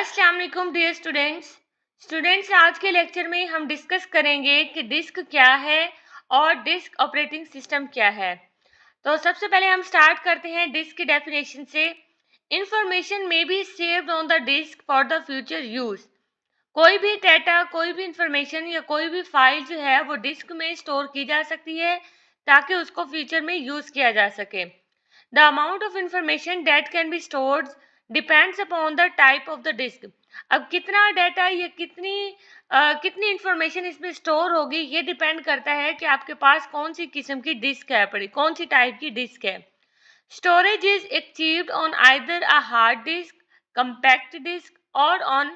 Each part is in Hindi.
अस्सलाम वालेकुम डियर स्टूडेंट्स आज के लेक्चर में हम डिस्कस करेंगे कि डिस्क क्या है और डिस्क ऑपरेटिंग सिस्टम क्या है। तो सबसे पहले हम स्टार्ट करते हैं डिस्क की डेफिनेशन से। इंफॉर्मेशन में be saved on the disk for the future use. कोई भी डेटा, कोई भी इंफॉर्मेशन या कोई भी फाइल जो है वो डिस्क में स्टोर की जा सकती है ताकि उसको फ्यूचर में यूज किया जा सके। The amount of information that can be stored depends upon the type of the disk. अब कितना डाटा या कितनी इंफॉर्मेशन इसमें स्टोर होगी ये डिपेंड करता है कि आपके पास कौन सी किस्म की डिस्क है पड़ी, कौन सी टाइप की डिस्क है। Storage is achieved on either a hard disk, compact disk और ऑन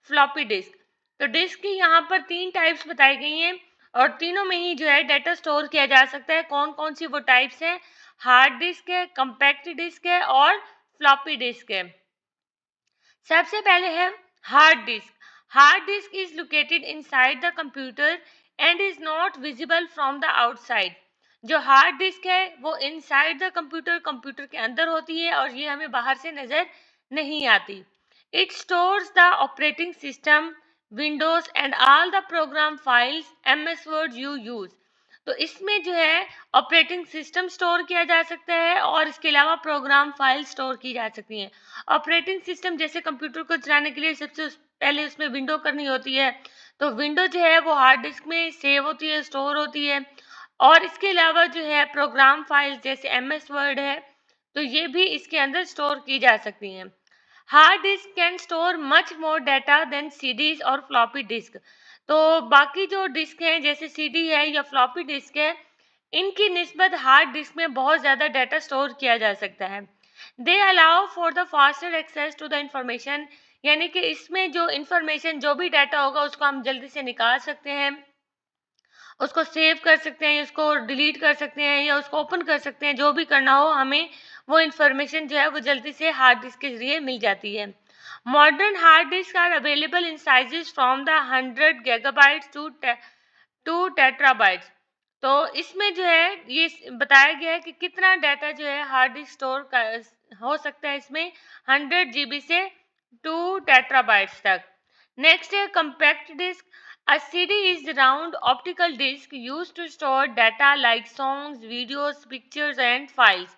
फ्लॉपी डिस्क। तो डिस्क की यहाँ पर 3 टाइप्स बताई गई हैं और तीनों में ही जो है डाटा स्टोर किया जा सकता है। कौन कौन सी वो टाइप्स हैं? हार्ड डिस्क है, कंपैक्ट डिस्क है और फ्लॉपी डिस्क है। सबसे पहले है hard disk. Hard disk is located inside the computer and is not visible from the outside. जो हार्ड डिस्क है वो इनसाइड द कंप्यूटर के अंदर होती है और ये हमें बाहर से नजर नहीं आती। It stores the operating system, Windows and all the program files MS word you use. तो इसमें जो है ऑपरेटिंग सिस्टम स्टोर किया जा सकता है और इसके अलावा प्रोग्राम फाइल स्टोर की जा सकती हैं। ऑपरेटिंग सिस्टम जैसे कंप्यूटर को चलाने के लिए सबसे पहले उसमें विंडो करनी होती है, तो विंडो जो है वो हार्ड डिस्क में सेव होती है, स्टोर होती है। और इसके अलावा जो है प्रोग्राम फाइल जैसे MS वर्ड है, तो ये भी इसके अंदर स्टोर की जा सकती हैं। Hard disk can store much more data than CDs और फ्लॉपी डिस्क। तो बाकी जो डिस्क हैं जैसे CD है या फ्लॉपी डिस्क है, इनकी निस्बत हार्ड डिस्क में बहुत ज़्यादा डाटा स्टोर किया जा सकता है। They allow for the faster access to the information, यानी कि इसमें जो इंफॉर्मेशन, जो भी डाटा होगा उसको हम जल्दी से निकाल सकते हैं, उसको सेव कर सकते हैं, उसको डिलीट कर सकते हैं या उसको ओपन कर सकते हैं। जो भी करना हो हमें वो इंफॉर्मेशन जो है वो जल्दी से हार्ड डिस्क के जरिए मिल जाती है। Modern hard disk are available in sizes from the 100 gigabytes to terabytes. तो इसमें जो है ये बताया गया है कि कितना डाटा जो है हार्ड डिस्क स्टोर हो सकता है इसमें 100 GB से 2 टेट्राबाइट्स तक। नेक्स्ट है compact disk. A CD is round optical disc used to store data like songs, videos, pictures and files.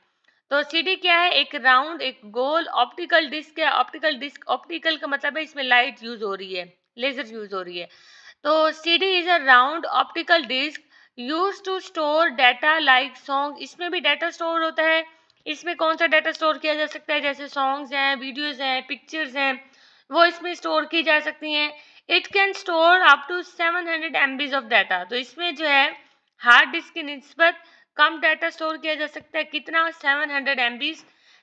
तो CD क्या है? एक राउंड, एक गोल ऑप्टिकल डिस्क है। ऑप्टिकल डिस्क, ऑप्टिकल का मतलब है इसमें लाइट यूज हो रही है, लेजर यूज हो रही है। तो CD is a round optical disk use to store data like song. इसमें भी डाटा स्टोर होता है। इसमें कौन सा डाटा स्टोर किया जा सकता है? जैसे सॉन्ग्स हैं, वीडियोज हैं, पिक्चर्स हैं, वो इसमें स्टोर की जा सकती हैं। It can store up to 700 MB of data. तो इसमें जो है हार्ड डिस्क की निस्बत कम डाटा स्टोर किया जा सकता है। कितना? 700 MB।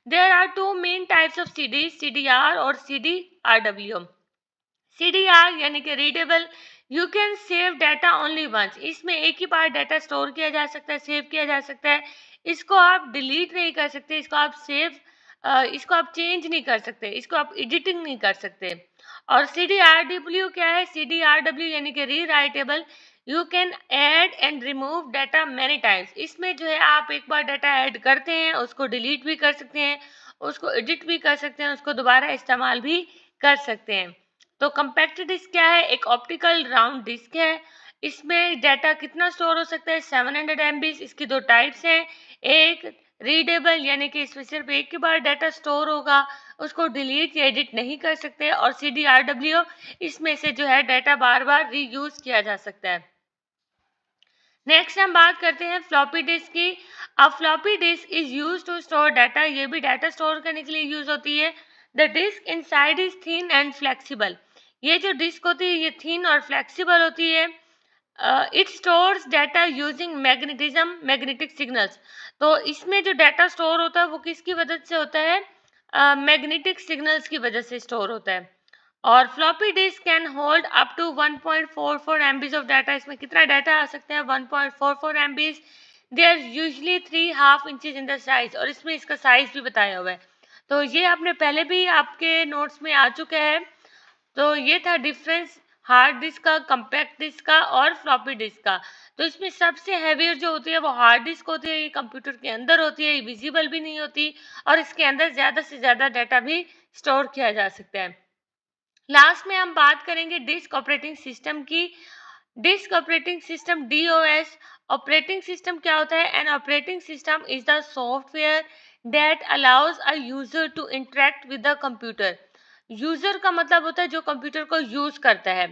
There are two main types of CD, CDR और CDRW। CDR यानी कि readable, you can save data only once. इसमें एक ही बार डाटा स्टोर किया जा सकता है, सेव किया जा सकता है। इसको आप डिलीट नहीं कर सकते, इसको आप चेंज नहीं कर सकते, इसको आप एडिटिंग नहीं कर सकते। और CDRW क्या है? CDRW यानी कि री writable, you can add and remove data many times. इसमें जो है आप एक बार डाटा ऐड करते हैं, उसको डिलीट भी कर सकते हैं, उसको एडिट भी कर सकते हैं, उसको दोबारा इस्तेमाल भी कर सकते हैं। तो कंपैक्ट डिस्क क्या है? एक ऑप्टिकल राउंड डिस्क है। इसमें डाटा कितना स्टोर हो सकता है? 700 MB। इसकी 2 टाइप्स हैं। एक रीडेबल यानी कि इसमें सिर्फ एक ही बार डाटा स्टोर होगा, उसको डिलीट या एडिट नहीं कर सकते। और CDRW, इसमें से जो है डाटा बार बार रीयूज किया जा सकता है। नेक्स्ट हम बात करते हैं फ्लॉपी डिस्क की। अब floppy disk is use to store data. ये भी डाटा स्टोर करने के लिए यूज होती है। The disk inside is thin and flexible. ये जो डिस्क होती है ये थिन और फ्लेक्सिबल होती है। It stores data using magnetic signals. तो इसमें जो डाटा स्टोर होता है वो किसकी वजह से होता है? मैग्नेटिक सिग्नल्स की वजह से स्टोर होता है। और floppy disk can hold up to 1.44 MB of data. इसमें कितना डाटा आ सकता है? 1.44 MB। They are usually 3.5 inches in the size. और इसमें इसका साइज भी बताया हुआ है। तो ये आपने पहले भी आपके नोट्स में आ चुका है। तो ये था डिफरेंस हार्ड डिस्क का, कंपैक्ट डिस्क का और फ्लॉपी डिस्क का। तो इसमें सबसे हैवियर जो होती है वो हार्ड डिस्क होती है। ये कंप्यूटर के अंदर होती है, ये विजिबल भी नहीं होती और इसके अंदर ज़्यादा से ज़्यादा डाटा भी स्टोर किया जा सकता है। लास्ट में हम बात करेंगे डिस्क ऑपरेटिंग सिस्टम की। Disk operating system DOS operating system क्या होता है? An operating system is the software that allows a user to interact with the computer. User का मतलब होता है जो कंप्यूटर को यूज करता है।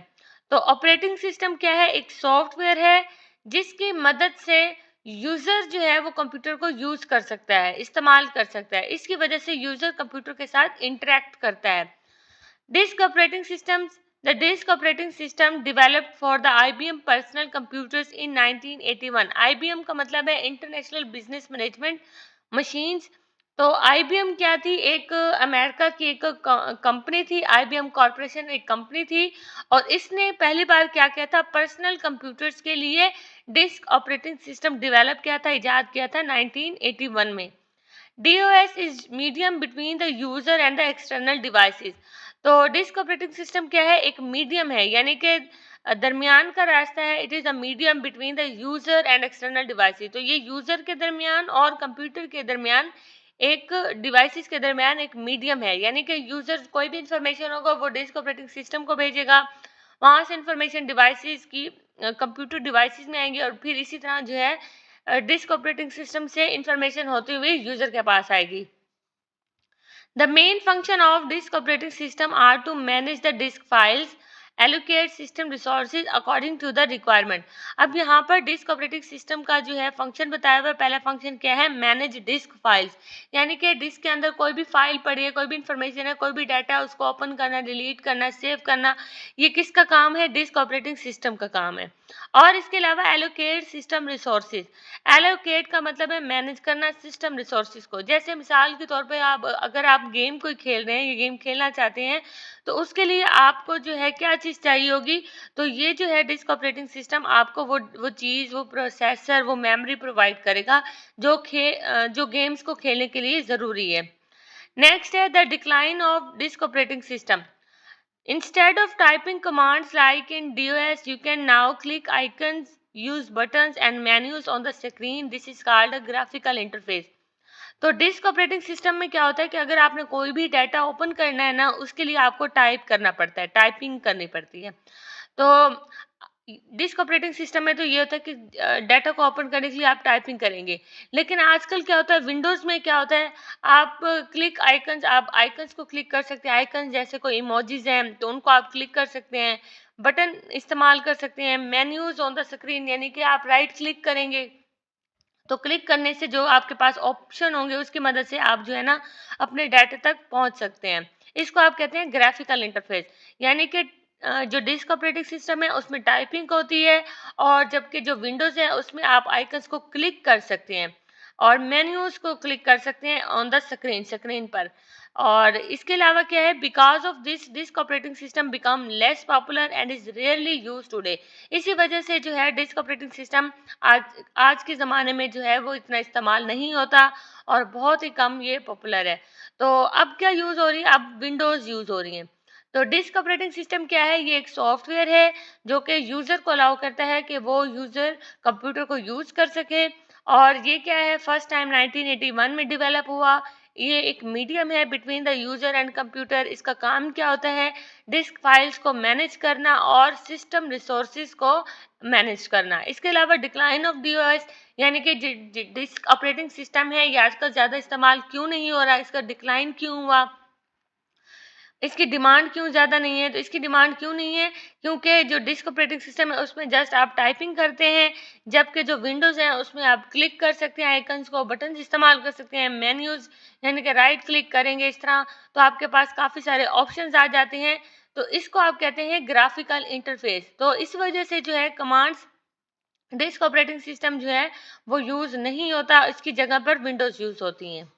तो ऑपरेटिंग सिस्टम क्या है? एक सॉफ्टवेयर है जिसकी मदद से यूजर जो है वो कंप्यूटर को यूज कर सकता है, इस्तेमाल कर सकता है। इसकी वजह से यूजर कंप्यूटर के साथ इंटरेक्ट करता है। Disk operating systems. The disk operating system developed for the IBM personal computers in 1981. IBM का मतलब है इंटरनेशनल बिजनेस मैनेजमेंट मशीन्स। तो IBM क्या थी? एक अमेरिका की एक कंपनी थी। IBM कॉरपोरेशन एक कंपनी थी और इसने पहली बार क्या किया था? पर्सनल कंप्यूटर्स के लिए डिस्क ऑपरेटिंग सिस्टम डेवलप किया था, इजाद किया था 1981 में। DOS is medium between the user and the external devices. तो डिस्क ऑपरेटिंग सिस्टम क्या है? एक मीडियम है, यानी कि दरमियान का रास्ता है। It is a medium between the user and external devices. तो ये यूजर के दरमियान और कंप्यूटर के दरमियान, एक डिवाइसेस के दरमियान एक मीडियम है, यानी कि यूजर कोई भी इंफॉर्मेशन होगा वो डिस्क ऑपरेटिंग सिस्टम को भेजेगा, वहाँ से इंफॉर्मेशन डिवाइसेस की कंप्यूटर डिवाइसेस में आएंगी और फिर इसी तरह जो है डिस्क ऑपरेटिंग सिस्टम से इंफॉर्मेशन होती हुई यूजर के पास आएगी। The main function of disk operating system are to manage the disk files, allocate system resources according to the requirement. अब यहाँ पर डिस्क ऑपरेटिंग सिस्टम का जो है फंक्शन बताया हुआ है। पहला फंक्शन क्या है? मैनेज डिस्क फाइल्स, यानी कि डिस्क के अंदर कोई भी फाइल पड़ी है, कोई भी इंफॉर्मेशन है, कोई भी डाटा है, उसको ओपन करना, डिलीट करना, सेव करना, ये किसका काम है? डिस्क ऑपरेटिंग सिस्टम का काम है। और इसके अलावा एलोकेट सिस्टम रिसोर्सेज। एलोकेट का मतलब है मैनेज करना सिस्टम रिसोर्सेज को। जैसे मिसाल के तौर पे आप अगर आप गेम कोई खेल रहे हैं, ये गेम खेलना चाहते हैं, तो उसके लिए आपको जो है क्या चीज़ चाहिए होगी? तो ये जो है डिस्क ऑपरेटिंग सिस्टम आपको वो चीज़, वो प्रोसेसर, वो मेमोरी प्रोवाइड करेगा जो गेम्स को खेलने के लिए ज़रूरी है। नेक्स्ट है the decline of disc operating system. Instead of typing commands like in DOS, you can now click icons, use buttons and menus on the screen. This is called a graphical interface. तो डिस्क ऑपरेटिंग सिस्टम में क्या होता है कि अगर आपने कोई भी डाटा ओपन करना है ना, उसके लिए आपको टाइप करना पड़ता है, टाइपिंग करनी पड़ती है। तो डिस्क ऑपरेटिंग सिस्टम में तो ये होता है कि डाटा को ओपन करने के लिए आप टाइपिंग करेंगे। लेकिन आजकल क्या होता है, विंडोज़ में क्या होता है, आप आप आइकन्स को क्लिक कर सकते हैं। आइकन्स जैसे कोई इमोजीज हैं तो उनको आप क्लिक कर सकते हैं, बटन इस्तेमाल कर सकते हैं, मेन्यूज ऑन द स्क्रीन, यानी कि आप राइट क्लिक करेंगे तो क्लिक करने से जो आपके पास ऑप्शन होंगे उसकी मदद से आप जो है ना अपने डाटा तक पहुंच सकते हैं। इसको आप कहते हैं ग्राफिकल इंटरफेस, यानी कि जो डिस्क ऑपरेटिंग सिस्टम है उसमें टाइपिंग होती है और जबकि जो विंडोज है उसमें आप आइकन्स को क्लिक कर सकते हैं और मेन्यूज को क्लिक कर सकते हैं ऑन द स्क्रीन पर। और इसके अलावा क्या है, because of this disc operating system become less popular and is rarely use today. इसी वजह से जो है डिस्क ऑपरेटिंग सिस्टम आज आज के ज़माने में जो है वो इतना इस्तेमाल नहीं होता और बहुत ही कम ये पॉपुलर है। तो अब क्या यूज़ हो रही है? अब विंडोज़ यूज़ हो रही हैं। तो डिस्क ऑपरेटिंग सिस्टम क्या है? ये एक सॉफ्टवेयर है जो कि यूज़र को अलाउ करता है कि वो यूज़र कंप्यूटर को यूज़ कर सके। और ये क्या है, फर्स्ट टाइम 1981 में डेवलप हुआ। ये एक मीडियम है between the user and computer. इसका काम क्या होता है? डिस्क फाइल्स को मैनेज करना और सिस्टम रिसोर्सेज को मैनेज करना। इसके अलावा डिक्लाइन ऑफ डीओएस, यानी कि डिस्क ऑपरेटिंग सिस्टम है ये आजकल ज़्यादा इस्तेमाल क्यों नहीं हो रहा, इसका डिक्लाइन क्यों हुआ, इसकी डिमांड क्यों ज़्यादा नहीं है? तो इसकी डिमांड क्यों नहीं है? क्योंकि जो डिस्क ऑपरेटिंग सिस्टम है उसमें जस्ट आप टाइपिंग करते हैं, जबकि जो विंडोज़ है उसमें आप क्लिक कर सकते हैं आइकन्स को, बटन्स इस्तेमाल कर सकते हैं, मेन्यूज़ यानी कि राइट क्लिक करेंगे इस तरह तो आपके पास काफ़ी सारे ऑप्शंस आ जाते हैं। तो इसको आप कहते हैं ग्राफिकल इंटरफेस। तो इस वजह से जो है कमांड्स डिस्क ऑपरेटिंग सिस्टम जो है वो यूज़ नहीं होता, इसकी जगह पर विंडोज़ यूज़ होती हैं।